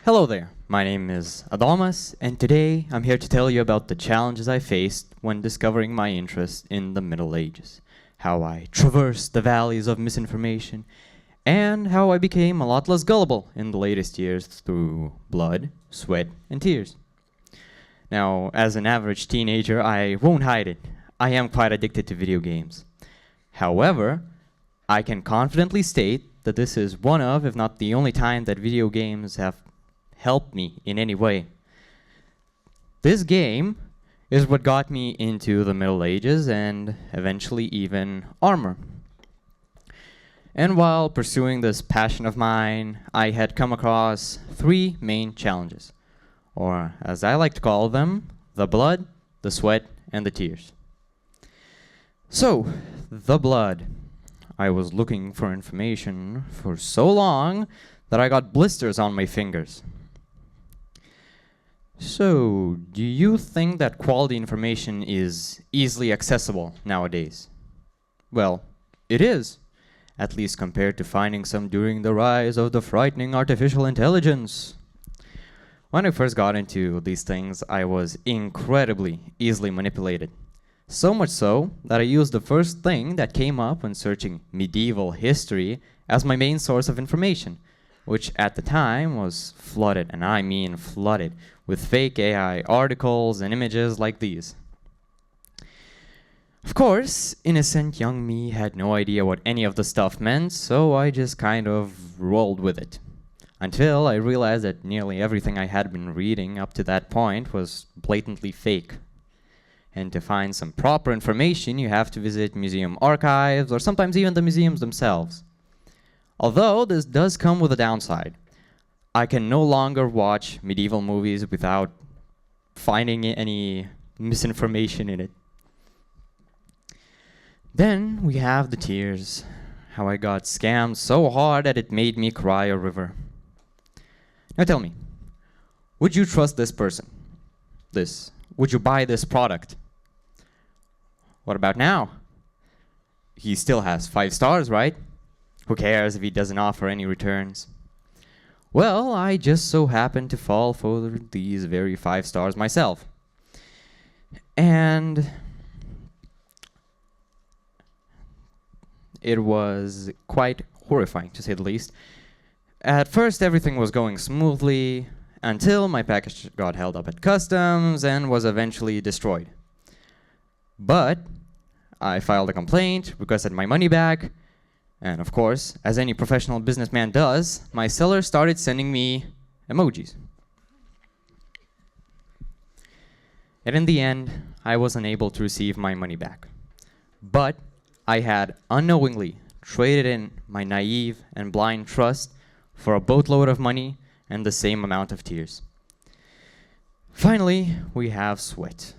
Hello there, my name is Adomas, and today I'm here to tell you about the challenges I faced when discovering my interest in the Middle Ages, how I traversed the valleys of misinformation, and how I became a lot less gullible in the latest years through blood, sweat, and tears. Now, as an average teenager, I won't hide it. I am quite addicted to video games. However, I can confidently state that this is one of, if not the only time that video games have helped me in any way. This game is what got me into the Middle Ages and eventually even armor. And while pursuing this passion of mine, I had come across three main challenges, or as I like to call them, the blood, the sweat, and the tears. So, the blood. I was looking for information for so long that I got blisters on my fingers. So, do you think that quality information is easily accessible nowadays? Well, it is, at least compared to finding some during the rise of the frightening artificial intelligence. When I first got into these things, I was incredibly easily manipulated. So much so that I used the first thing that came up when searching medieval history as my main source of information, which at the time was flooded, and I mean flooded, with fake AI articles and images like these. Of course, innocent young me had no idea what any of the stuff meant, so I just kind of rolled with it. Until I realized that nearly everything I had been reading up to that point was blatantly fake. And to find some proper information, you have to visit museum archives or sometimes even the museums themselves. Although this does come with a downside. I can no longer watch medieval movies without finding any misinformation in it. Then we have the tears. How I got scammed so hard that it made me cry a river. Now tell me, would you trust this person? Would you buy this product? What about now? He still has 5 stars, right? Who cares if he doesn't offer any returns? Well, I just so happened to fall for these very 5 stars myself. And it was quite horrifying, to say the least. At first, everything was going smoothly until my package got held up at customs and was eventually destroyed. But I filed a complaint, requested my money back, and of course, as any professional businessman does, my seller started sending me emojis. And in the end, I was unable to receive my money back. But I had unknowingly traded in my naive and blind trust for a boatload of money and the same amount of tears. Finally, we have sweat.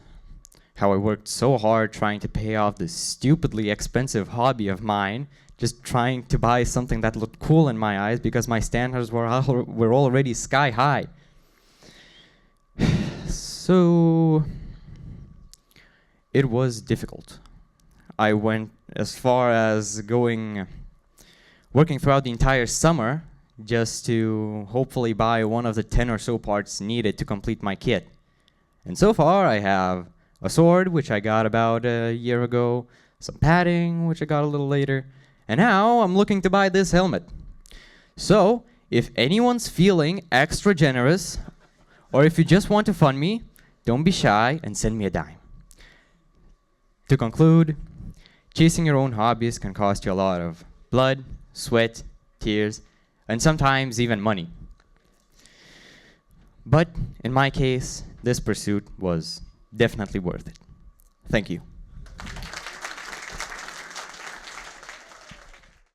How I worked so hard trying to pay off this stupidly expensive hobby of mine, just trying to buy something that looked cool in my eyes because my standards were already sky high. So it was difficult. I went as far as working throughout the entire summer just to hopefully buy one of the 10 or so parts needed to complete my kit. And so far I have a sword, which I got about a year ago, some padding, which I got a little later, and now I'm looking to buy this helmet. So, if anyone's feeling extra generous, or if you just want to fund me, don't be shy and send me a dime. To conclude, chasing your own hobbies can cost you a lot of blood, sweat, tears, and sometimes even money. But in my case, this pursuit was definitely worth it. Thank you.